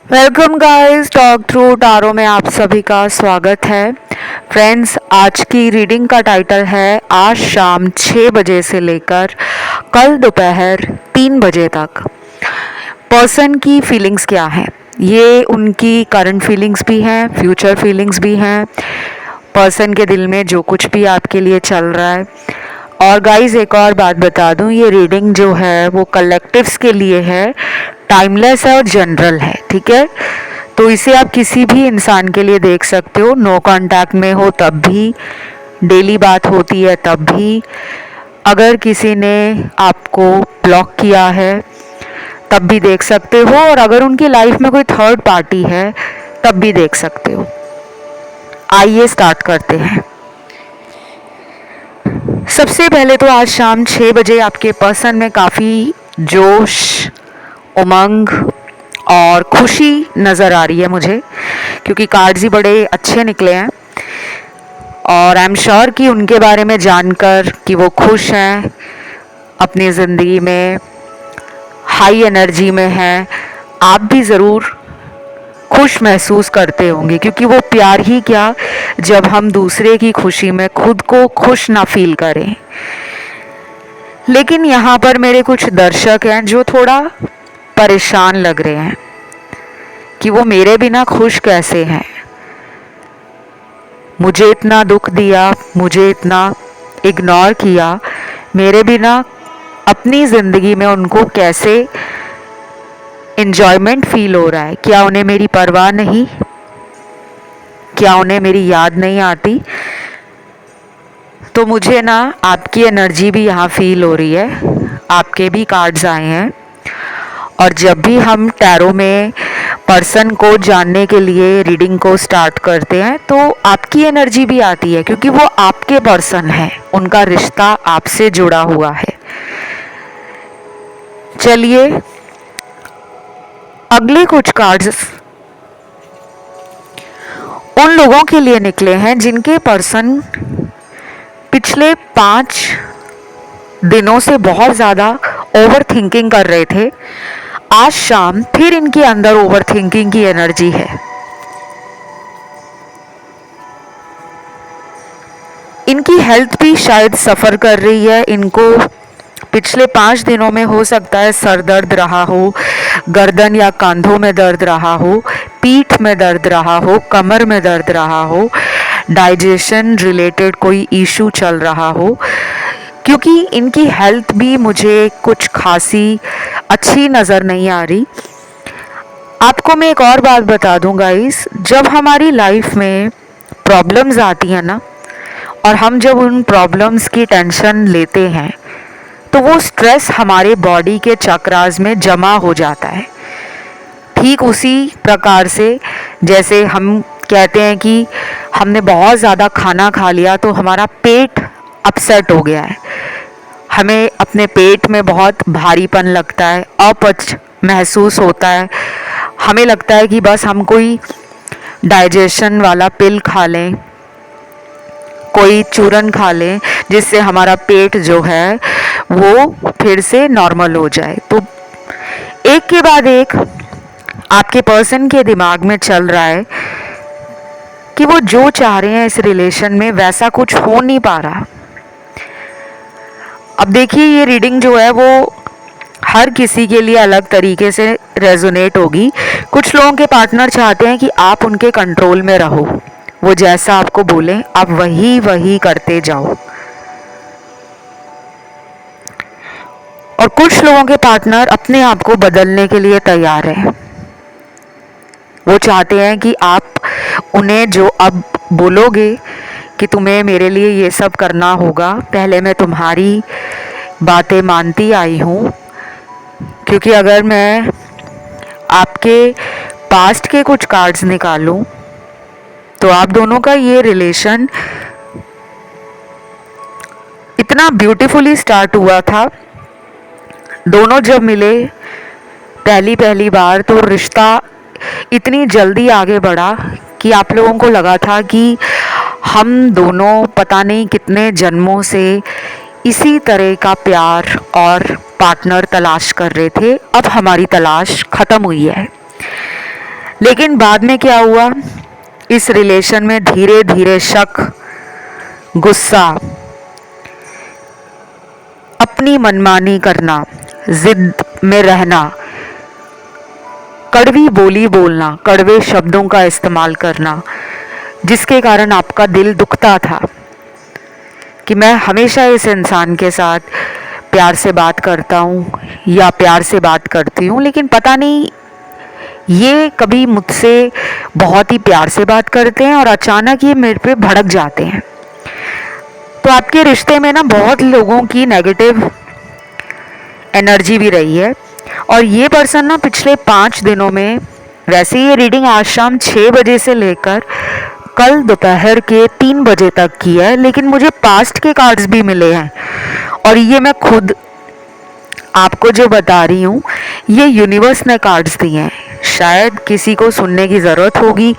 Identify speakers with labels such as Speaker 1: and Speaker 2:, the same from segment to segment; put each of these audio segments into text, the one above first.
Speaker 1: Welcome guys, talk through tarot में आप सभी का स्वागत है। फ्रेंड्स, आज की रीडिंग का टाइटल है आज शाम 6 बजे से लेकर कल दोपहर 3 बजे तक पर्सन की फीलिंग्स क्या है। ये उनकी करंट फीलिंग्स भी हैं, फ्यूचर फीलिंग्स भी हैं, पर्सन के दिल में जो कुछ भी आपके लिए चल रहा है। और गाइस, एक और बात बता दूं, ये रीडिंग जो है वो कलेक्टिव्स के लिए है, टाइमलेस है और जनरल है, ठीक है। तो इसे आप किसी भी इंसान के लिए देख सकते हो, नो कांटेक्ट में हो तब भी, डेली बात होती है तब भी, अगर किसी ने आपको ब्लॉक किया है तब भी देख सकते हो, और अगर उनकी लाइफ में कोई थर्ड पार्टी है तब भी देख सकते हो। आइए स्टार्ट करते हैं। सबसे पहले तो आज शाम 6 बजे आपके पर्सन में काफ़ी जोश, उमंग और खुशी नज़र आ रही है मुझे, क्योंकि कार्ड्स ही बड़े अच्छे निकले हैं। और आई एम श्योर कि उनके बारे में जानकर कि वो खुश हैं, अपनी ज़िंदगी में हाई एनर्जी में हैं, आप भी ज़रूर खुश महसूस करते होंगे, क्योंकि वो प्यार ही क्या जब हम दूसरे की खुशी में खुद को खुश ना फील करें। लेकिन यहाँ पर मेरे कुछ दर्शक हैं जो थोड़ा परेशान लग रहे हैं कि वो मेरे बिना खुश कैसे हैं। मुझे इतना दुख दिया, मुझे इतना इग्नोर किया, मेरे बिना अपनी ज़िंदगी में उनको कैसे एन्जॉयमेंट फील हो रहा है। क्या उन्हें मेरी परवाह नहीं? क्या उन्हें मेरी याद नहीं आती? तो मुझे ना आपकी एनर्जी भी यहाँ फील हो रही है, आपके भी कार्ड्स आए हैं। और जब भी हम टैरो में पर्सन को जानने के लिए रीडिंग को स्टार्ट करते हैं तो आपकी एनर्जी भी आती है, क्योंकि वो आपके पर्सन है, उनका रिश्ता आपसे जुड़ा हुआ है। चलिए, अगले कुछ कार्ड्स उन लोगों के लिए निकले हैं जिनके पर्सन पिछले 5 दिनों से बहुत ज़्यादा ओवर थिंकिंग कर रहे थे। आज शाम फिर इनके अंदर ओवर थिंकिंग की एनर्जी है। इनकी हेल्थ भी शायद सफ़र कर रही है। इनको पिछले 5 दिनों में हो सकता है सर दर्द रहा हो, गर्दन या कंधों में दर्द रहा हो, पीठ में दर्द रहा हो, कमर में दर्द रहा हो, डाइजेशन रिलेटेड कोई इशू चल रहा हो, क्योंकि इनकी हेल्थ भी मुझे कुछ खासी अच्छी नज़र नहीं आ रही। आपको मैं एक और बात बता दूं गाइस, जब हमारी लाइफ में प्रॉब्लम्स आती हैं ना, और हम जब उन प्रॉब्लम्स की टेंशन लेते हैं तो वो स्ट्रेस हमारे बॉडी के चक्रास में जमा हो जाता है। ठीक उसी प्रकार से जैसे हम कहते हैं कि हमने बहुत ज़्यादा खाना खा लिया तो हमारा पेट अपसेट हो गया है, हमें अपने पेट में बहुत भारीपन लगता है, अपच महसूस होता है, हमें लगता है कि बस हम कोई डाइजेशन वाला पिल खा लें, कोई चूरन खा लें, जिससे हमारा पेट जो है वो फिर से नॉर्मल हो जाए। तो एक के बाद एक आपके पर्सन के दिमाग में चल रहा है कि वो जो चाह रहे हैं इस रिलेशन में वैसा कुछ हो नहीं पा रहा। अब देखिए, ये रीडिंग जो है वो हर किसी के लिए अलग तरीके से रेजोनेट होगी। कुछ लोगों के पार्टनर चाहते हैं कि आप उनके कंट्रोल में रहो, वो जैसा आपको बोलें आप वही वही करते जाओ। और कुछ लोगों के पार्टनर अपने आप को बदलने के लिए तैयार हैं। वो चाहते हैं कि आप उन्हें जो अब बोलोगे कि तुम्हें मेरे लिए ये सब करना होगा, पहले मैं तुम्हारी बातें मानती आई हूँ, क्योंकि अगर मैं आपके पास्ट के कुछ कार्ड्स निकालूं तो आप दोनों का ये रिलेशन इतना ब्यूटीफुली स्टार्ट हुआ था। दोनों जब मिले पहली पहली बार तो रिश्ता इतनी जल्दी आगे बढ़ा कि आप लोगों को लगा था कि हम दोनों पता नहीं कितने जन्मों से इसी तरह का प्यार और पार्टनर तलाश कर रहे थे। अब हमारी तलाश ख़त्म हुई है। लेकिन बाद में क्या हुआ, इस रिलेशन में धीरे धीरे शक, गुस्सा, अपनी मनमानी करना, जिद में रहना, कड़वी बोली बोलना, कड़वे शब्दों का इस्तेमाल करना, जिसके कारण आपका दिल दुखता था कि मैं हमेशा इस इंसान के साथ प्यार से बात करता हूँ या प्यार से बात करती हूँ, लेकिन पता नहीं ये कभी मुझसे बहुत ही प्यार से बात करते हैं और अचानक ये मेरे पे भड़क जाते हैं। तो आपके रिश्ते में ना बहुत लोगों की नेगेटिव एनर्जी भी रही है और ये पर्सन ना पिछले 5 दिनों में, वैसे ये रीडिंग आज शाम 6 बजे से लेकर कल दोपहर के 3 बजे तक की है, लेकिन मुझे पास्ट के कार्ड्स भी मिले हैं और ये मैं खुद आपको जो बता रही हूँ ये यूनिवर्स ने कार्ड्स दिए हैं। शायद किसी को सुनने की ज़रूरत होगी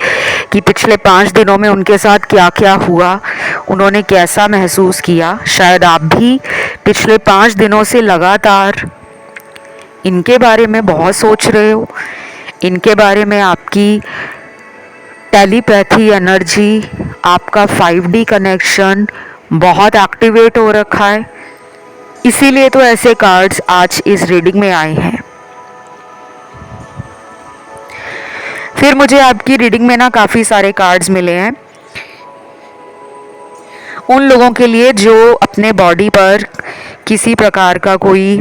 Speaker 1: कि पिछले 5 दिनों में उनके साथ क्या क्या हुआ, उन्होंने कैसा महसूस किया। शायद आप भी पिछले 5 दिनों से लगातार इनके बारे में बहुत सोच रहे हो, इनके बारे में आपकी टेलीपैथी एनर्जी, आपका 5D कनेक्शन बहुत एक्टिवेट हो रखा है, इसीलिए तो ऐसे कार्ड्स आज इस रीडिंग में आए हैं। फिर मुझे आपकी रीडिंग में ना काफ़ी सारे कार्ड्स मिले हैं उन लोगों के लिए जो अपने बॉडी पर किसी प्रकार का कोई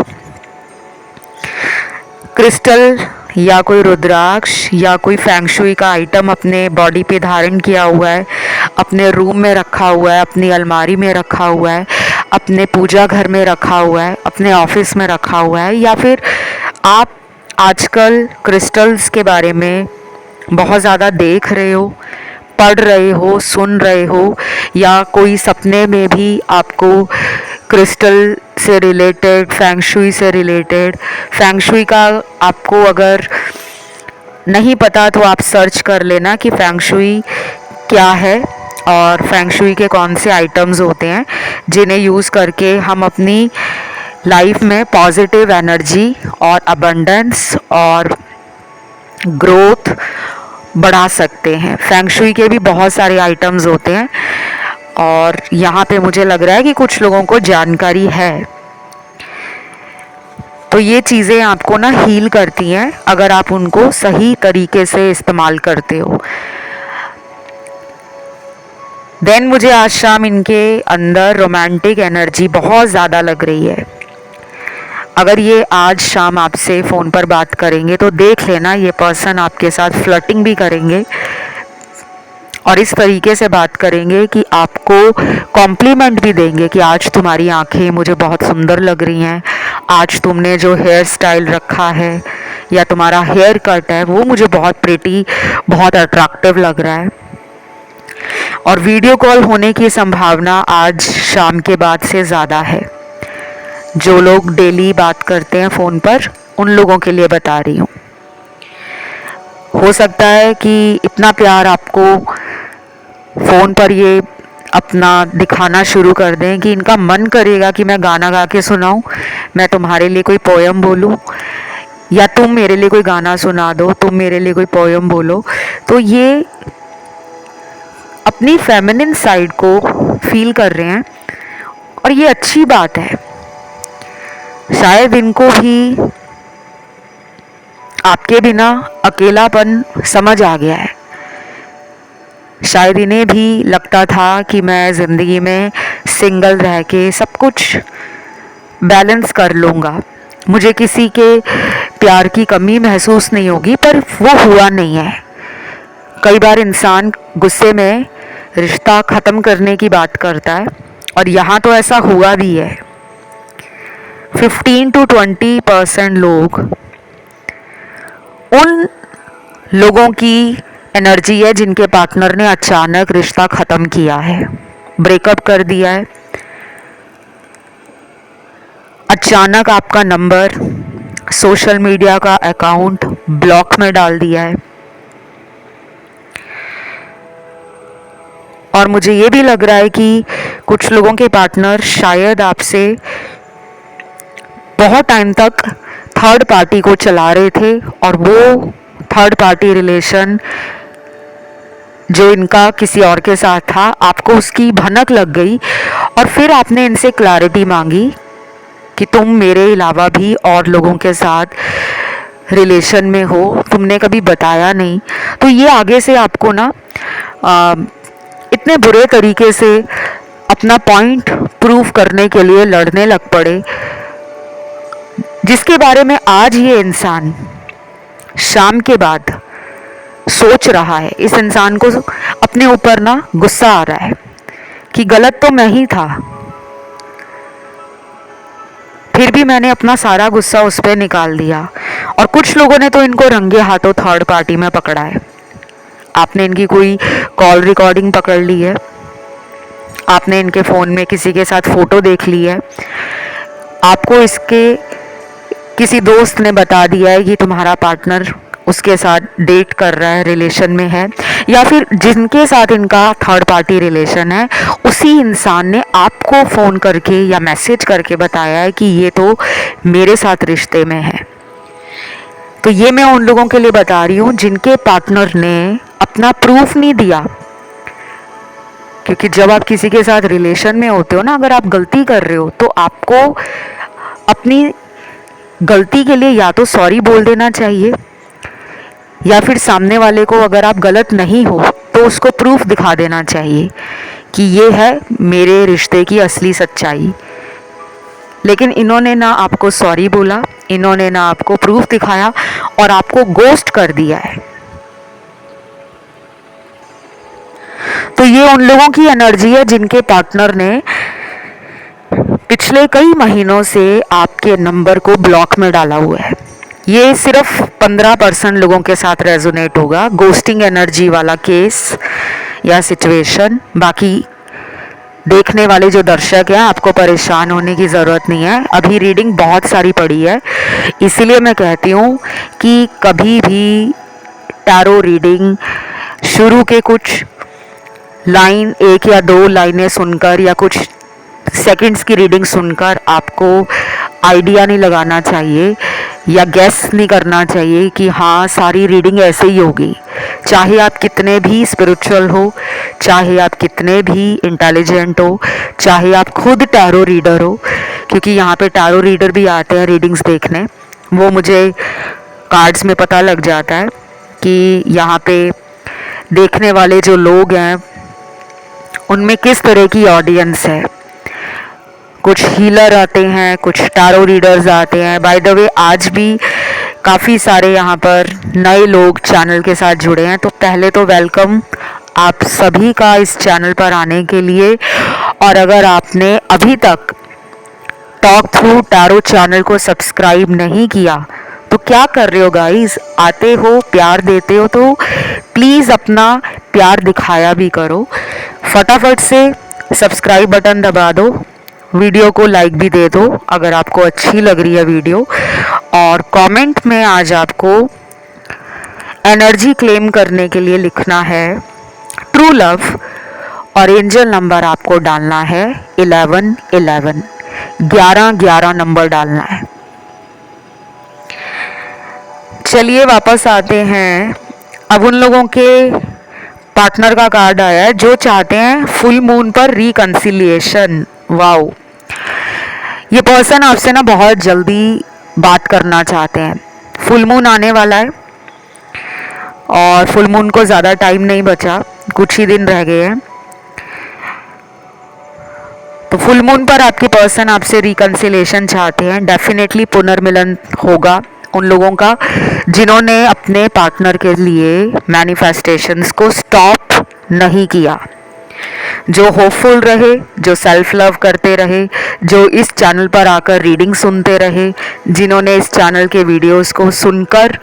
Speaker 1: क्रिस्टल या कोई रुद्राक्ष या कोई फेंगशुई का आइटम अपने बॉडी पे धारण किया हुआ है, अपने रूम में रखा हुआ है, अपनी अलमारी में रखा हुआ है, अपने पूजा घर में रखा हुआ है, अपने ऑफिस में रखा हुआ है, या फिर आप आजकल क्रिस्टल्स के बारे में बहुत ज़्यादा देख रहे हो, पढ़ रहे हो, सुन रहे हो, या कोई सपने में भी आपको क्रिस्टल से रिलेटेड, फेंगशुई से रिलेटेड, फेंगशुई का आपको अगर नहीं पता तो आप सर्च कर लेना कि फेंगशुई क्या है और फेंगशुई के कौन से आइटम्स होते हैं जिन्हें यूज़ करके हम अपनी लाइफ में पॉजिटिव एनर्जी और अबंडेंस और ग्रोथ बढ़ा सकते हैं। फेंगशुई के भी बहुत सारे आइटम्स होते हैं और यहाँ पे मुझे लग रहा है कि कुछ लोगों को जानकारी है। तो ये चीज़ें आपको ना हील करती हैं अगर आप उनको सही तरीके से इस्तेमाल करते हो। देन मुझे आज शाम इनके अंदर रोमांटिक एनर्जी बहुत ज़्यादा लग रही है। अगर ये आज शाम आपसे फ़ोन पर बात करेंगे तो देख लेना ये पर्सन आपके साथ फ्लर्टिंग भी करेंगे और इस तरीके से बात करेंगे कि आपको कॉम्प्लीमेंट भी देंगे कि आज तुम्हारी आंखें मुझे बहुत सुंदर लग रही हैं, आज तुमने जो हेयर स्टाइल रखा है या तुम्हारा हेयर कट है वो मुझे बहुत प्रिटी, बहुत अट्रैक्टिव लग रहा है। और वीडियो कॉल होने की संभावना आज शाम के बाद से ज़्यादा है। जो लोग डेली बात करते हैं फ़ोन पर उन लोगों के लिए बता रही हूँ। हो सकता है कि इतना प्यार आपको फ़ोन पर ये अपना दिखाना शुरू कर दें कि इनका मन करेगा कि मैं गाना गा के सुनाऊं, मैं तुम्हारे लिए कोई पोयम बोलूं, या तुम मेरे लिए कोई गाना सुना दो, तुम मेरे लिए कोई पोयम बोलो। तो ये अपनी फेमिनिन साइड को फील कर रहे हैं और ये अच्छी बात है। शायद इनको भी आपके बिना अकेलापन समझ आ गया है। शायद इन्हें भी लगता था कि मैं ज़िंदगी में सिंगल रह के सब कुछ बैलेंस कर लूँगा, मुझे किसी के प्यार की कमी महसूस नहीं होगी, पर वो हुआ नहीं है। कई बार इंसान गुस्से में रिश्ता ख़त्म करने की बात करता है और यहाँ तो ऐसा हुआ भी है। 15 to 20% लोग उन लोगों की एनर्जी है जिनके पार्टनर ने अचानक रिश्ता ख़त्म किया है, ब्रेकअप कर दिया है, अचानक आपका नंबर, सोशल मीडिया का अकाउंट ब्लॉक में डाल दिया है। और मुझे ये भी लग रहा है कि कुछ लोगों के पार्टनर शायद आपसे बहुत टाइम तक थर्ड पार्टी को चला रहे थे और वो थर्ड पार्टी रिलेशन जो इनका किसी और के साथ था, आपको उसकी भनक लग गई और फिर आपने इनसे क्लैरिटी मांगी कि तुम मेरे अलावा भी और लोगों के साथ रिलेशन में हो, तुमने कभी बताया नहीं। तो ये आगे से आपको ना इतने बुरे तरीके से अपना पॉइंट प्रूव करने के लिए लड़ने लग पड़े, जिसके बारे में आज ये इंसान शाम के बाद सोच रहा है। इस इंसान को अपने ऊपर ना गुस्सा आ रहा है कि गलत तो मैं ही था, फिर भी मैंने अपना सारा गुस्सा उस पर निकाल दिया। और कुछ लोगों ने तो इनको रंगे हाथों थर्ड पार्टी में पकड़ा है। आपने इनकी कोई कॉल रिकॉर्डिंग पकड़ ली है, आपने इनके फ़ोन में किसी के साथ फ़ोटो देख ली है, आपको इसके किसी दोस्त ने बता दिया है कि तुम्हारा पार्टनर उसके साथ डेट कर रहा है, रिलेशन में है, या फिर जिनके साथ इनका थर्ड पार्टी रिलेशन है उसी इंसान ने आपको फ़ोन करके या मैसेज करके बताया है कि ये तो मेरे साथ रिश्ते में है। तो ये मैं उन लोगों के लिए बता रही हूँ जिनके पार्टनर ने अपना प्रूफ नहीं दिया। क्योंकि जब आप किसी के साथ रिलेशन में होते हो ना, अगर आप गलती कर रहे हो तो आपको अपनी गलती के लिए या तो सॉरी बोल देना चाहिए, या फिर सामने वाले को अगर आप गलत नहीं हो तो उसको प्रूफ दिखा देना चाहिए कि ये है मेरे रिश्ते की असली सच्चाई। लेकिन इन्होंने ना आपको सॉरी बोला, इन्होंने ना आपको प्रूफ दिखाया और आपको गोस्ट कर दिया है। तो ये उन लोगों की एनर्जी है जिनके पार्टनर ने पिछले कई महीनों से आपके नंबर को ब्लॉक में डाला हुआ है। ये सिर्फ 15% लोगों के साथ रेजोनेट होगा, गोस्टिंग एनर्जी वाला केस या सिचुएशन। बाकी देखने वाले जो दर्शक हैं, आपको परेशान होने की ज़रूरत नहीं है। अभी रीडिंग बहुत सारी पड़ी है, इसीलिए मैं कहती हूँ कि कभी भी टैरो रीडिंग शुरू के कुछ लाइन, 1 या 2 लाइनें सुनकर या कुछ सेकंड्स की रीडिंग सुनकर आपको आइडिया नहीं लगाना चाहिए या गेस नहीं करना चाहिए कि हाँ सारी रीडिंग ऐसे ही होगी। चाहे आप कितने भी स्पिरिचुअल हो, चाहे आप कितने भी इंटेलिजेंट हो, चाहे आप खुद टैरो रीडर हो, क्योंकि यहाँ पे टैरो रीडर भी आते हैं रीडिंग्स देखने, वो मुझे कार्ड्स में पता लग जाता है कि यहाँ पे देखने वाले जो लोग हैं उनमें किस तरह की ऑडियंस है। कुछ हीलर आते हैं, कुछ टैरो रीडर्स आते हैं। बाय द वे आज भी काफ़ी सारे यहाँ पर नए लोग चैनल के साथ जुड़े हैं, तो पहले तो वेलकम आप सभी का इस चैनल पर आने के लिए। और अगर आपने अभी तक टॉक थ्रू टैरो चैनल को सब्सक्राइब नहीं किया तो क्या कर रहे हो गाइस? आते हो, प्यार देते हो तो प्लीज़ अपना प्यार दिखाया भी करो। फटाफट से सब्सक्राइब बटन दबा दो, वीडियो को लाइक भी दे दो अगर आपको अच्छी लग रही है वीडियो, और कमेंट में आज आपको एनर्जी क्लेम करने के लिए लिखना है ट्रू लव, और एंजल नंबर आपको डालना है 1111, 11 नंबर डालना है। चलिए वापस आते हैं। अब उन लोगों के पार्टनर का कार्ड आया है जो चाहते हैं फुल मून पर रिकंसिलिएशन। वाओ, ये पर्सन आपसे ना बहुत जल्दी बात करना चाहते हैं। फुल मून आने वाला है और फुल मून को ज़्यादा टाइम नहीं बचा, कुछ ही दिन रह गए हैं। तो फुल मून पर आपके पर्सन आपसे रिकंसिलेशन चाहते हैं। डेफिनेटली पुनर्मिलन होगा उन लोगों का जिन्होंने अपने पार्टनर के लिए मैनिफेस्टेशंस को स्टॉप नहीं किया, जो होपफुल रहे, जो सेल्फ लव करते रहे, जो इस चैनल पर आकर रीडिंग सुनते रहे, जिन्होंने इस चैनल के वीडियोस को सुनकर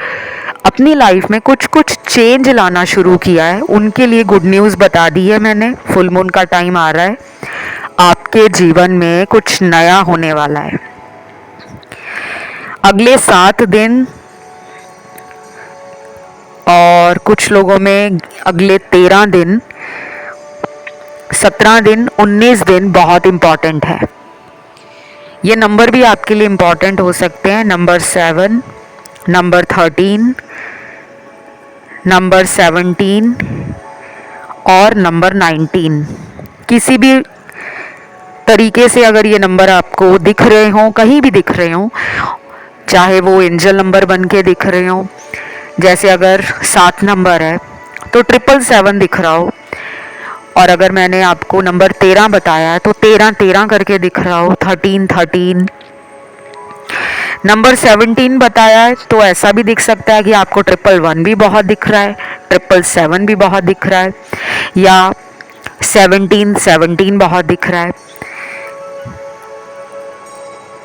Speaker 1: अपनी लाइफ में कुछ कुछ चेंज लाना शुरू किया है, उनके लिए गुड न्यूज़ बता दी है मैंने। फुल मून का टाइम आ रहा है, आपके जीवन में कुछ नया होने वाला है। अगले 7 दिन और कुछ लोगों में अगले 13 दिन, 17 दिन, 19 दिन बहुत इम्पॉर्टेंट है। ये नंबर भी आपके लिए इम्पॉर्टेंट हो सकते हैं। नंबर 7, नंबर 13, नंबर 17 और नंबर 19। किसी भी तरीके से अगर ये नंबर आपको दिख रहे हों, कहीं भी दिख रहे हों, चाहे वो एंजल नंबर बन के दिख रहे हों, जैसे अगर 7 नंबर है तो 777 दिख रहा हो, और अगर मैंने आपको नंबर 13 बताया है तो 13 13 करके दिख रहा हो, 13 13। नंबर 17 बताया है तो ऐसा भी दिख सकता है कि आपको 111 भी बहुत दिख रहा है, 777 भी बहुत दिख रहा है, या 17 17 बहुत दिख रहा है।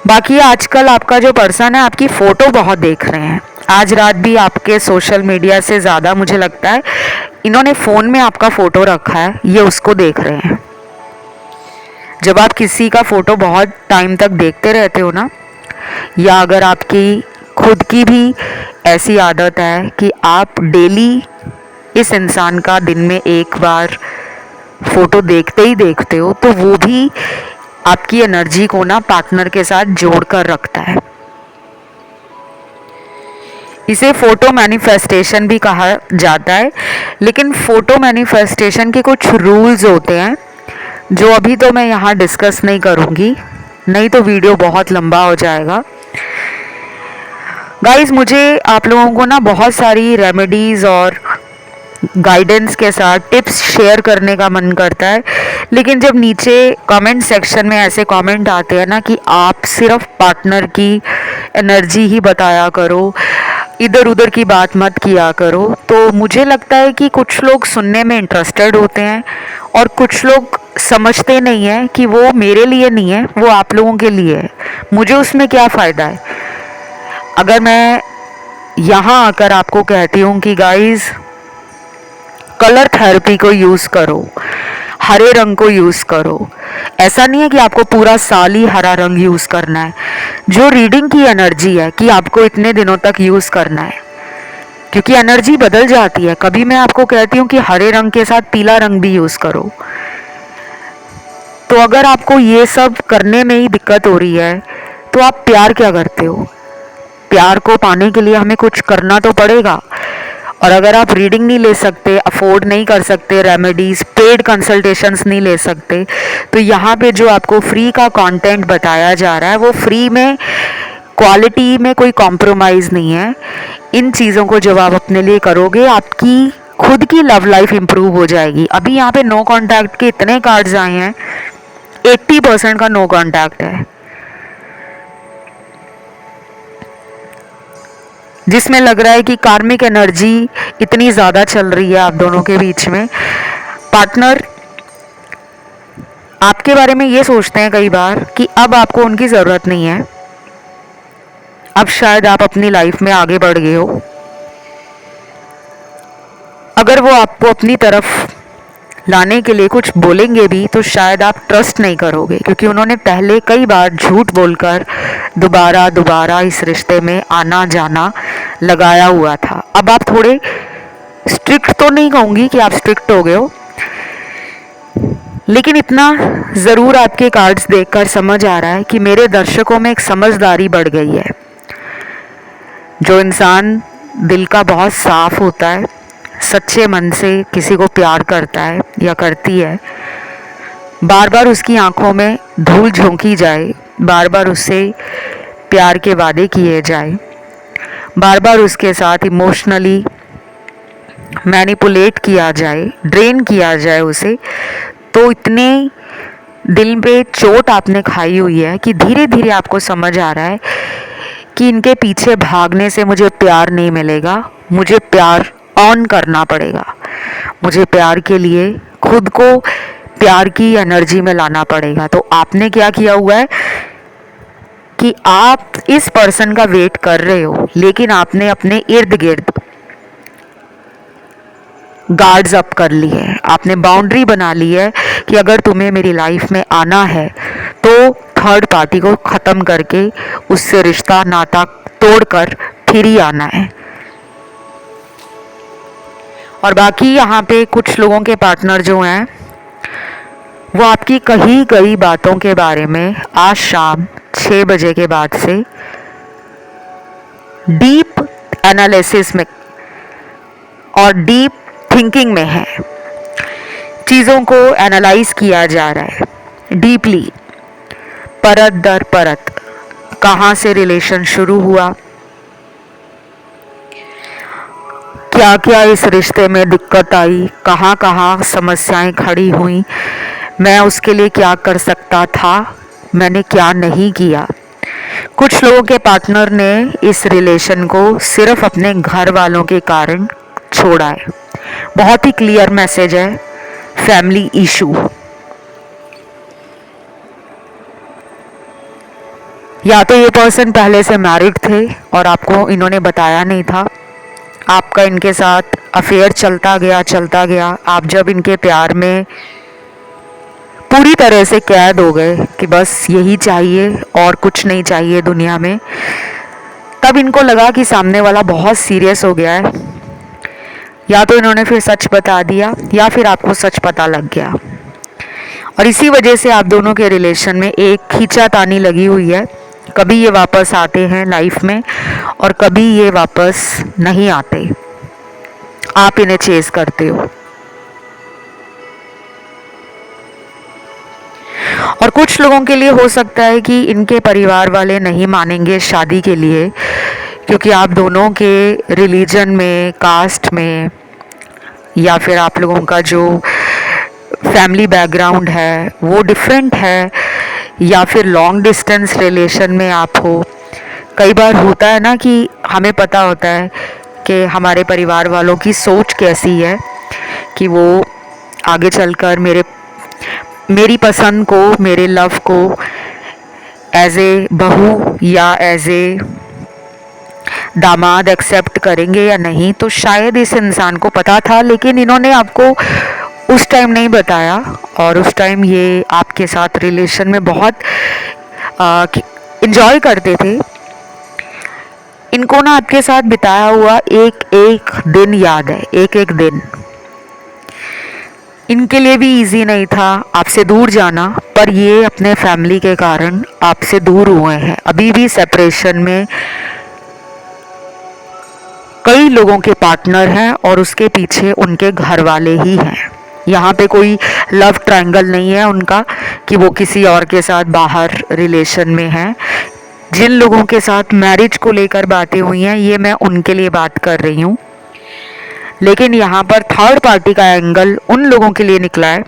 Speaker 1: बाकी आजकल आपका जो पर्सन है आपकी फ़ोटो बहुत देख रहे हैं। आज रात भी आपके सोशल मीडिया से ज़्यादा मुझे लगता है इन्होंने फ़ोन में आपका फ़ोटो रखा है, ये उसको देख रहे हैं। जब आप किसी का फ़ोटो बहुत टाइम तक देखते रहते हो ना, या अगर आपकी खुद की भी ऐसी आदत है कि आप डेली इस इंसान का दिन में एक बार फ़ोटो देखते ही देखते हो, तो वो भी आपकी एनर्जी को ना पार्टनर के साथ जोड़ कर रखता है। इसे फोटो मैनिफेस्टेशन भी कहा जाता है, लेकिन फोटो मैनिफेस्टेशन के कुछ रूल्स होते हैं जो अभी तो मैं यहाँ डिस्कस नहीं करूँगी, नहीं तो वीडियो बहुत लंबा हो जाएगा। गाइस, मुझे आप लोगों को ना बहुत सारी रेमेडीज़ और गाइडेंस के साथ टिप्स शेयर करने का मन करता है, लेकिन जब नीचे कमेंट सेक्शन में ऐसे कमेंट आते हैं ना कि आप सिर्फ पार्टनर की एनर्जी ही बताया करो, इधर उधर की बात मत किया करो, तो मुझे लगता है कि कुछ लोग सुनने में इंटरेस्टेड होते हैं और कुछ लोग समझते नहीं हैं कि वो मेरे लिए नहीं है, वो आप लोगों के लिए है। मुझे उसमें क्या फ़ायदा है अगर मैं यहाँ आकर आपको कहती हूँ कि गाइस कलर थेरेपी को यूज़ करो, हरे रंग को यूज़ करो। ऐसा नहीं है कि आपको पूरा साल ही हरा रंग यूज़ करना है। जो रीडिंग की एनर्जी है कि आपको इतने दिनों तक यूज़ करना है, क्योंकि एनर्जी बदल जाती है। कभी मैं आपको कहती हूँ कि हरे रंग के साथ पीला रंग भी यूज़ करो। तो अगर आपको ये सब करने में ही दिक्कत हो रही है तो आप प्यार क्या करते हो? प्यार को पाने के लिए हमें कुछ करना तो पड़ेगा। और अगर आप रीडिंग नहीं ले सकते, अफोर्ड नहीं कर सकते, रेमेडीज़, पेड कंसल्टेशंस नहीं ले सकते, तो यहाँ पे जो आपको फ्री का कंटेंट बताया जा रहा है वो फ्री में, क्वालिटी में कोई कॉम्प्रोमाइज़ नहीं है। इन चीज़ों को जब आप अपने लिए करोगे आपकी खुद की लव लाइफ इम्प्रूव हो जाएगी। अभी यहाँ पे नो कॉन्टैक्ट के इतने कार्ड्स आए हैं, 80% का नो कॉन्टैक्ट है, जिसमें लग रहा है कि कार्मिक एनर्जी इतनी ज़्यादा चल रही है आप दोनों के बीच में। पार्टनर आपके बारे में ये सोचते हैं कई बार कि अब आपको उनकी ज़रूरत नहीं है, अब शायद आप अपनी लाइफ में आगे बढ़ गए हो। अगर वो आपको अपनी तरफ लाने के लिए कुछ बोलेंगे भी तो शायद आप ट्रस्ट नहीं करोगे, क्योंकि उन्होंने पहले कई बार झूठ बोलकर दोबारा दोबारा इस रिश्ते में आना जाना लगाया हुआ था। अब आप थोड़े स्ट्रिक्ट तो नहीं कहूँगी कि आप स्ट्रिक्ट हो गए हो, लेकिन इतना ज़रूर आपके कार्ड्स देखकर समझ आ रहा है कि मेरे दर्शकों में एक समझदारी बढ़ गई है। जो इंसान दिल का बहुत साफ होता है, सच्चे मन से किसी को प्यार करता है या करती है, बार बार उसकी आंखों में धूल झोंकी जाए, बार बार उससे प्यार के वादे किए जाए, बार बार उसके साथ इमोशनली मैनिपुलेट किया जाए, ड्रेन किया जाए उसे, तो इतने दिल पे चोट आपने खाई हुई है कि धीरे धीरे आपको समझ आ रहा है कि इनके पीछे भागने से मुझे प्यार नहीं मिलेगा, मुझे प्यार ऑन करना पड़ेगा, मुझे प्यार के लिए खुद को प्यार की एनर्जी में लाना पड़ेगा। तो आपने क्या किया हुआ है कि आप इस पर्सन का वेट कर रहे हो, लेकिन आपने अपने इर्द गिर्द गार्ड्स अप कर ली है, आपने बाउंड्री बना ली है कि अगर तुम्हें मेरी लाइफ में आना है तो थर्ड पार्टी को ख़त्म करके उससे रिश्ता नाता तोड़कर फिर ही आना है। और बाकी यहाँ पे कुछ लोगों के पार्टनर जो हैं वो आपकी कही गई बातों के बारे में आज शाम 6 बजे के बाद से डीप एनालिसिस में और डीप थिंकिंग में है। चीज़ों को एनालाइज किया जा रहा है डीपली, परत दर परत। कहाँ से रिलेशन शुरू हुआ, क्या क्या इस रिश्ते में दिक्कत आई, कहाँ कहाँ समस्याएं खड़ी हुई, मैं उसके लिए क्या कर सकता था, मैंने क्या नहीं किया। कुछ लोगों के पार्टनर ने इस रिलेशन को सिर्फ अपने घर वालों के कारण छोड़ा है। बहुत ही क्लियर मैसेज है, फैमिली इशू। या तो ये पर्सन पहले से मैरिड थे और आपको इन्होंने बताया नहीं था, आपका इनके साथ अफेयर चलता गया। आप जब इनके प्यार में पूरी तरह से कैद हो गए कि बस यही चाहिए और कुछ नहीं चाहिए दुनिया में, तब इनको लगा कि सामने वाला बहुत सीरियस हो गया है। या तो इन्होंने फिर सच बता दिया या फिर आपको सच पता लग गया, और इसी वजह से आप दोनों के रिलेशन में एक खींचातानी लगी हुई है। कभी ये वापस आते हैं लाइफ में और कभी ये वापस नहीं आते, आप इन्हें चेज करते हो। और कुछ लोगों के लिए हो सकता है कि इनके परिवार वाले नहीं मानेंगे शादी के लिए, क्योंकि आप दोनों के रिलीजन में, कास्ट में, या फिर आप लोगों का जो फैमिली बैकग्राउंड है वो डिफरेंट है, या फिर लॉन्ग डिस्टेंस रिलेशन में आप हो। कई बार होता है ना कि हमें पता होता है कि हमारे परिवार वालों की सोच कैसी है, कि वो आगे चलकर मेरी पसंद को, मेरे लव को एज ए बहू या एज ए दामाद एक्सेप्ट करेंगे या नहीं। तो शायद इस इंसान को पता था, लेकिन इन्होंने आपको उस टाइम नहीं बताया, और उस टाइम ये आपके साथ रिलेशन में बहुत इंजॉय करते थे। इनको ना आपके साथ बिताया हुआ एक एक दिन याद है, एक एक दिन। इनके लिए भी इजी नहीं था आपसे दूर जाना, पर ये अपने फैमिली के कारण आपसे दूर हुए हैं। अभी भी सेपरेशन में कई लोगों के पार्टनर हैं और उसके पीछे उनके घर वाले ही हैं। यहाँ पे कोई लव ट्रायंगल नहीं है उनका कि वो किसी और के साथ बाहर रिलेशन में हैं। जिन लोगों के साथ मैरिज को लेकर बातें हुई हैं, ये मैं उनके लिए बात कर रही हूँ। लेकिन यहाँ पर थर्ड पार्टी का एंगल उन लोगों के लिए निकला है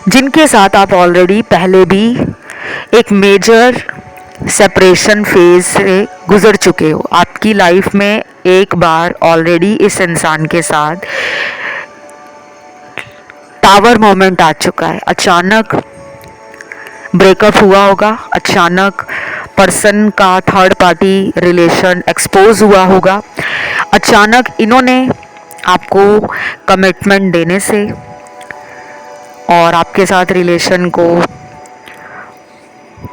Speaker 1: जिनके साथ आप ऑलरेडी पहले भी एक मेजर सेपरेशन फेज से गुजर चुके हो। आपकी लाइफ में एक बार ऑलरेडी इस इंसान के साथ टावर मोमेंट आ चुका है। अचानक ब्रेकअप हुआ होगा, अचानक पर्सन का थर्ड पार्टी रिलेशन एक्सपोज हुआ होगा, अचानक इन्होंने आपको कमिटमेंट देने से और आपके साथ रिलेशन को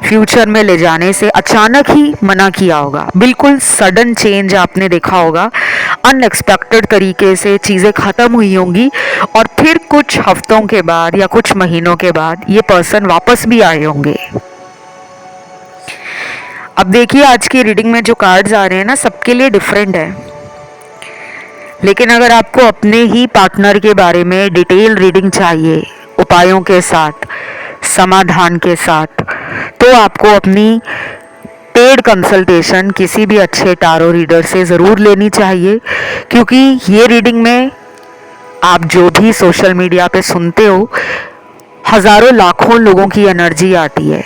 Speaker 1: फ्यूचर में ले जाने से अचानक ही मना किया होगा। बिल्कुल सडन चेंज आपने देखा होगा, अनएक्सपेक्टेड तरीके से चीज़ें ख़त्म हुई होंगी, और फिर कुछ हफ्तों के बाद या कुछ महीनों के बाद ये पर्सन वापस भी आए होंगे। अब देखिए, आज की रीडिंग में जो कार्ड्स आ रहे हैं ना, सबके लिए डिफरेंट है। लेकिन अगर आपको अपने ही पार्टनर के बारे में डिटेल रीडिंग चाहिए, उपायों के साथ, समाधान के साथ, तो आपको अपनी पेड कंसल्टेशन किसी भी अच्छे टारो रीडर से ज़रूर लेनी चाहिए। क्योंकि ये रीडिंग में आप जो भी सोशल मीडिया पे सुनते हो, हज़ारों लाखों लोगों की एनर्जी आती है।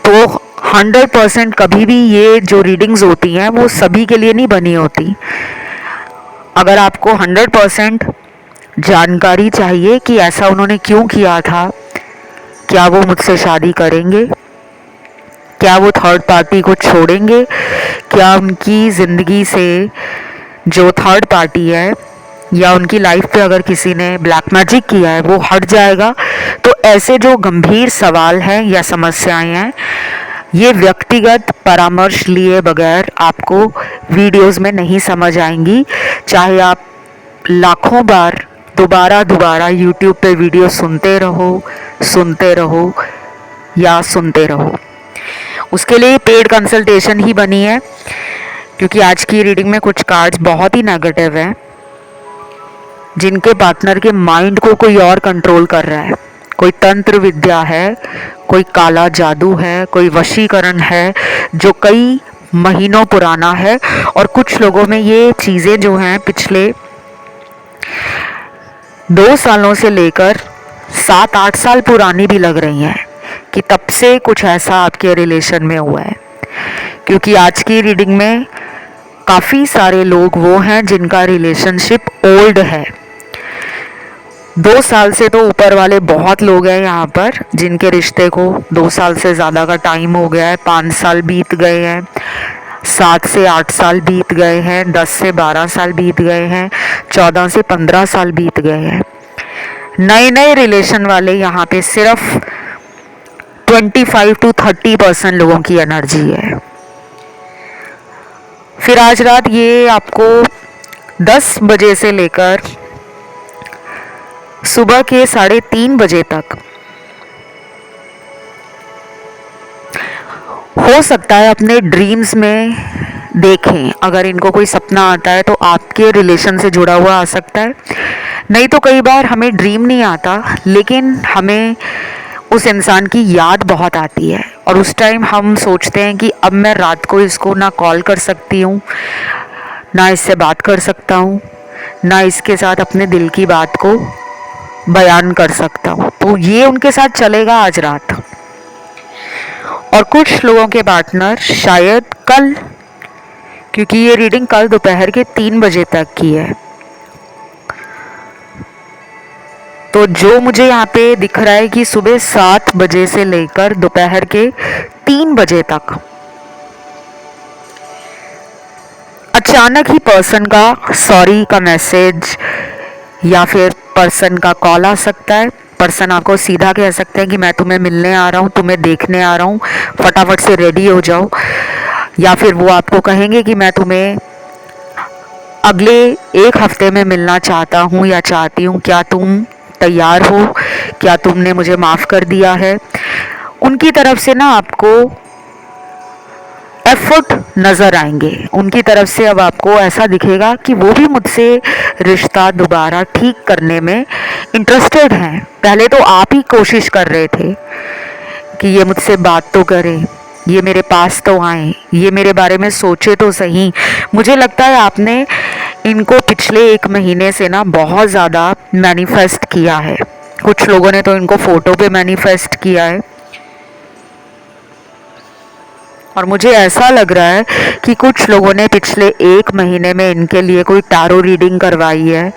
Speaker 1: तो 100% कभी भी ये जो रीडिंग्स होती हैं वो सभी के लिए नहीं बनी होती। अगर आपको 100% जानकारी चाहिए कि ऐसा उन्होंने क्यों किया था, क्या वो मुझसे शादी करेंगे, क्या वो थर्ड पार्टी को छोड़ेंगे, क्या उनकी ज़िंदगी से जो थर्ड पार्टी है या उनकी लाइफ पे अगर किसी ने ब्लैक मैजिक किया है वो हट जाएगा, तो ऐसे जो गंभीर सवाल हैं या समस्याएं हैं, ये व्यक्तिगत परामर्श लिए बगैर आपको वीडियोस में नहीं समझ आएंगी। चाहे आप लाखों बार दोबारा यूट्यूब पे वीडियो सुनते रहो या सुनते रहो, उसके लिए पेड कंसल्टेशन ही बनी है। क्योंकि आज की रीडिंग में कुछ कार्ड्स बहुत ही नेगेटिव हैं, जिनके पार्टनर के माइंड को कोई और कंट्रोल कर रहा है। कोई तंत्र विद्या है, कोई काला जादू है, कोई वशीकरण है जो कई महीनों पुराना है। और कुछ लोगों में ये चीज़ें जो हैं पिछले 2 सालों से लेकर 7-8 साल पुरानी भी लग रही हैं कि तब से कुछ ऐसा आपके रिलेशन में हुआ है। क्योंकि आज की रीडिंग में काफ़ी सारे लोग वो हैं जिनका रिलेशनशिप ओल्ड है। 2 साल से तो ऊपर वाले बहुत लोग हैं यहाँ पर जिनके रिश्ते को 2 साल से ज़्यादा का टाइम हो गया है। 5 साल बीत गए हैं, 7 से 8 साल बीत गए हैं, 10 से 12 साल बीत गए हैं, 14 से 15 साल बीत गए हैं। नए नए रिलेशन वाले यहाँ पे सिर्फ 25 to 30% लोगों की एनर्जी है। फिर आज रात ये आपको 10 बजे से लेकर सुबह के 3:30 बजे तक हो सकता है अपने ड्रीम्स में देखें। अगर इनको कोई सपना आता है तो आपके रिलेशन से जुड़ा हुआ आ सकता है। नहीं तो कई बार हमें ड्रीम नहीं आता, लेकिन हमें उस इंसान की याद बहुत आती है और उस टाइम हम सोचते हैं कि अब मैं रात को इसको ना कॉल कर सकती हूँ, ना इससे बात कर सकता हूँ, ना इसके साथ अपने दिल की बात को बयान कर सकता हूँ। तो ये उनके साथ चलेगा आज रात। और कुछ लोगों के पार्टनर शायद कल, क्योंकि ये रीडिंग कल दोपहर के 3 बजे तक की है, तो जो मुझे यहाँ पे दिख रहा है कि सुबह 7 बजे से लेकर दोपहर के 3 बजे तक अचानक ही पर्सन का सॉरी का मैसेज या फिर पर्सन का कॉल आ सकता है। पर्सन आपको सीधा कह सकते हैं कि मैं तुम्हें मिलने आ रहा हूँ, तुम्हें देखने आ रहा हूँ, फटाफट से रेडी हो जाओ। या फिर वो आपको कहेंगे कि मैं तुम्हें अगले 1 हफ्ते में मिलना चाहता हूँ या चाहती हूँ, क्या तुम तैयार हो, क्या तुमने मुझे माफ़ कर दिया है। उनकी तरफ से ना आपको एफर्ट नज़र आएंगे। उनकी तरफ से अब आपको ऐसा दिखेगा कि वो भी मुझसे रिश्ता दोबारा ठीक करने में इंटरेस्टेड हैं। पहले तो आप ही कोशिश कर रहे थे कि ये मुझसे बात तो करें, ये मेरे पास तो आए, ये मेरे बारे में सोचे तो सही। मुझे लगता है आपने इनको पिछले 1 महीने से ना बहुत ज़्यादा मैनिफेस्ट किया है। कुछ लोगों ने तो इनको फ़ोटो पे मैनिफेस्ट किया है। और मुझे ऐसा लग रहा है कि कुछ लोगों ने पिछले 1 महीने में इनके लिए कोई टैरो रीडिंग करवाई है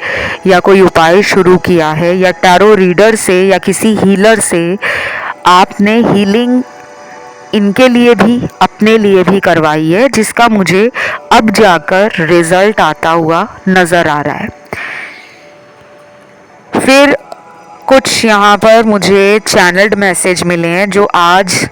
Speaker 1: या कोई उपाय शुरू किया है, या टैरो रीडर से या किसी हीलर से आपने हीलिंग इनके लिए भी अपने लिए भी करवाई है, जिसका मुझे अब जाकर रिजल्ट आता हुआ नज़र आ रहा है। फिर कुछ यहाँ पर मुझे चैनल्ड मैसेज मिले हैं जो आज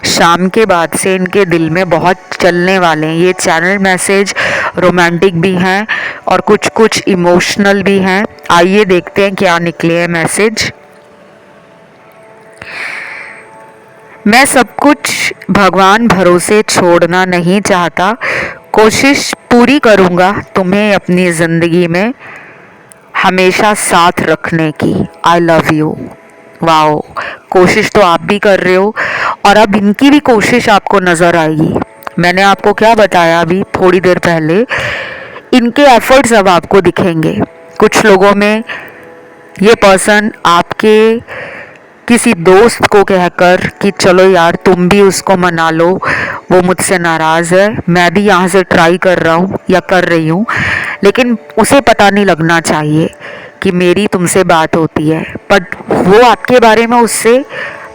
Speaker 1: शाम के बाद से इनके दिल में बहुत चलने वाले हैं। ये चैनल मैसेज रोमांटिक भी हैं और कुछ कुछ इमोशनल भी हैं। आइए देखते हैं क्या निकले हैं मैसेज। मैं सब कुछ भगवान भरोसे छोड़ना नहीं चाहता, कोशिश पूरी करूँगा तुम्हें अपनी ज़िंदगी में हमेशा साथ रखने की। I love you. वाओ, कोशिश तो आप भी कर रहे हो और अब इनकी भी कोशिश आपको नज़र आएगी। मैंने आपको क्या बताया अभी थोड़ी देर पहले, इनके एफर्ट्स अब आपको दिखेंगे। कुछ लोगों में ये पर्सन आपके किसी दोस्त को कहकर कि चलो यार तुम भी उसको मना लो, वो मुझसे नाराज़ है, मैं भी यहाँ से ट्राई कर रहा हूँ या कर रही हूँ, लेकिन उसे पता नहीं लगना चाहिए कि मेरी तुमसे बात होती है। बट वो आपके बारे में उससे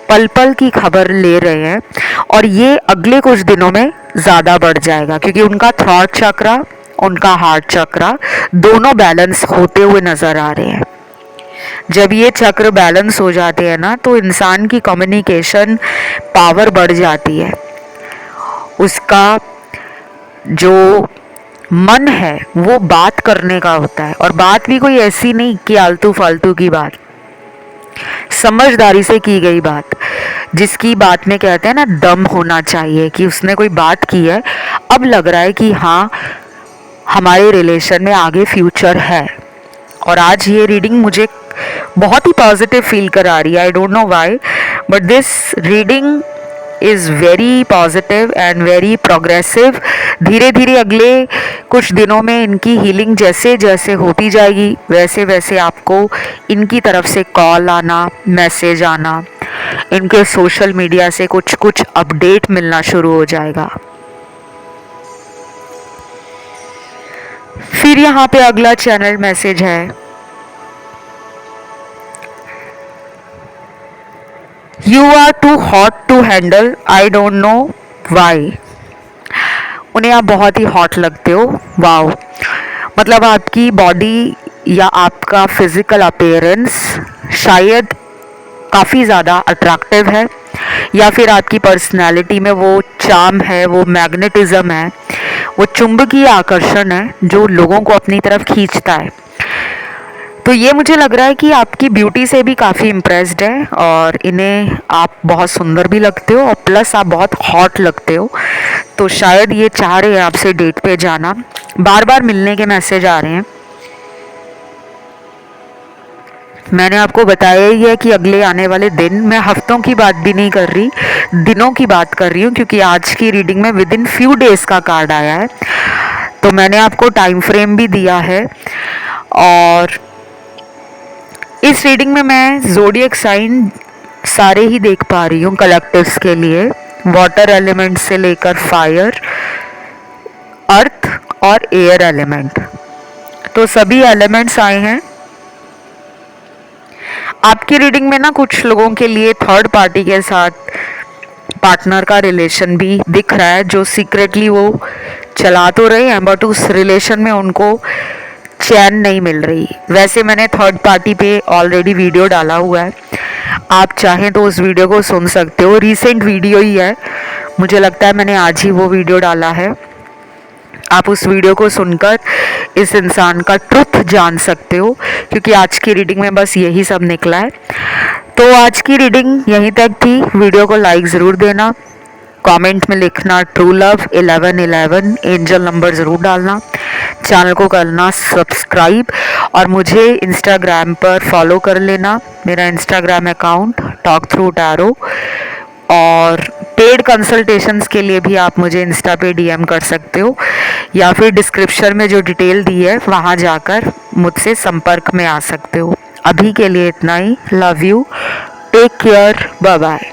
Speaker 1: पल पल की खबर ले रहे हैं और ये अगले कुछ दिनों में ज़्यादा बढ़ जाएगा, क्योंकि उनका थॉट चक्रा, उनका हार्ट चक्रा दोनों बैलेंस होते हुए नज़र आ रहे हैं। जब ये चक्र बैलेंस हो जाते हैं ना, तो इंसान की कम्युनिकेशन पावर बढ़ जाती है। उसका जो मन है वो बात करने का होता है, और बात भी कोई ऐसी नहीं कि आलतू फालतू की बात। समझदारी से की गई बात, जिसकी बात में कहते हैं ना दम होना चाहिए, कि उसने कोई बात की है, अब लग रहा है कि हाँ हमारे रिलेशन में आगे फ्यूचर है। और आज ये रीडिंग मुझे बहुत ही पॉजिटिव फील करा रही है। आई don't know why, but this reading is very positive and very progressive. धीरे धीरे अगले कुछ दिनों में इनकी हीलिंग जैसे जैसे होती जाएगी, वैसे वैसे आपको इनकी तरफ से कॉल आना, मैसेज आना, इनके सोशल मीडिया से कुछ कुछ अपडेट मिलना शुरू हो जाएगा। फिर यहाँ पे अगला चैनल मैसेज है, you are too hot to handle, I don't know why. उन्हें आप बहुत ही हॉट लगते हो। वाओ, मतलब आपकी बॉडी या आपका फिजिकल अपीयरेंस शायद काफ़ी ज़्यादा अट्रैक्टिव है, या फिर आपकी पर्सनालिटी में वो चार्म है, वो मैग्नेटिज्म है, वो चुंबकीय आकर्षण है जो लोगों को अपनी तरफ खींचता है। तो ये मुझे लग रहा है कि आपकी ब्यूटी से भी काफ़ी इम्प्रेस्ड है, और इन्हें आप बहुत सुंदर भी लगते हो, और प्लस आप बहुत हॉट लगते हो। तो शायद ये चाह रहे हैं आपसे डेट पे जाना, बार बार मिलने के मैसेज आ रहे हैं। मैंने आपको बताया ही है कि अगले आने वाले दिन, मैं हफ्तों की बात भी नहीं कर रही, दिनों की बात कर रही हूँ, क्योंकि आज की रीडिंग में विद इन फ्यू डेज़ का कार्ड आया है। तो मैंने आपको टाइम फ्रेम भी दिया है। और इस रीडिंग में मैं ज़ोडिएक साइन सारे ही देख पा रही हूँ कलेक्टिव्स के लिए, वाटर एलिमेंट से लेकर फायर, अर्थ और एयर एलिमेंट, तो सभी एलिमेंट्स आए हैं। आपकी रीडिंग में ना कुछ लोगों के लिए थर्ड पार्टी के साथ पार्टनर का रिलेशन भी दिख रहा है, जो सीक्रेटली वो चला तो रहे हैं, बट उस रिलेशन में उनको चैन नहीं मिल रही। वैसे मैंने थर्ड पार्टी पे ऑलरेडी वीडियो डाला हुआ है, आप चाहें तो उस वीडियो को सुन सकते हो। रीसेंट वीडियो ही है, मुझे लगता है मैंने आज ही वो वीडियो डाला है। आप उस वीडियो को सुनकर इस इंसान का ट्रुथ जान सकते हो, क्योंकि आज की रीडिंग में बस यही सब निकला है। तो आज की रीडिंग यहीं तक थी। वीडियो को लाइक ज़रूर देना, कमेंट में लिखना ट्रू लव 1111 एंजल नंबर ज़रूर डालना, चैनल को करना सब्सक्राइब, और मुझे इंस्टाग्राम पर फॉलो कर लेना। मेरा Instagram account talk through tarot, और पेड कंसल्टेशंस के लिए भी आप मुझे इंस्टा पे डीएम कर सकते हो, या फिर डिस्क्रिप्शन में जो डिटेल दी है वहाँ जाकर मुझसे संपर्क में आ सकते हो। अभी के लिए इतना ही। Love you, take care, bye bye.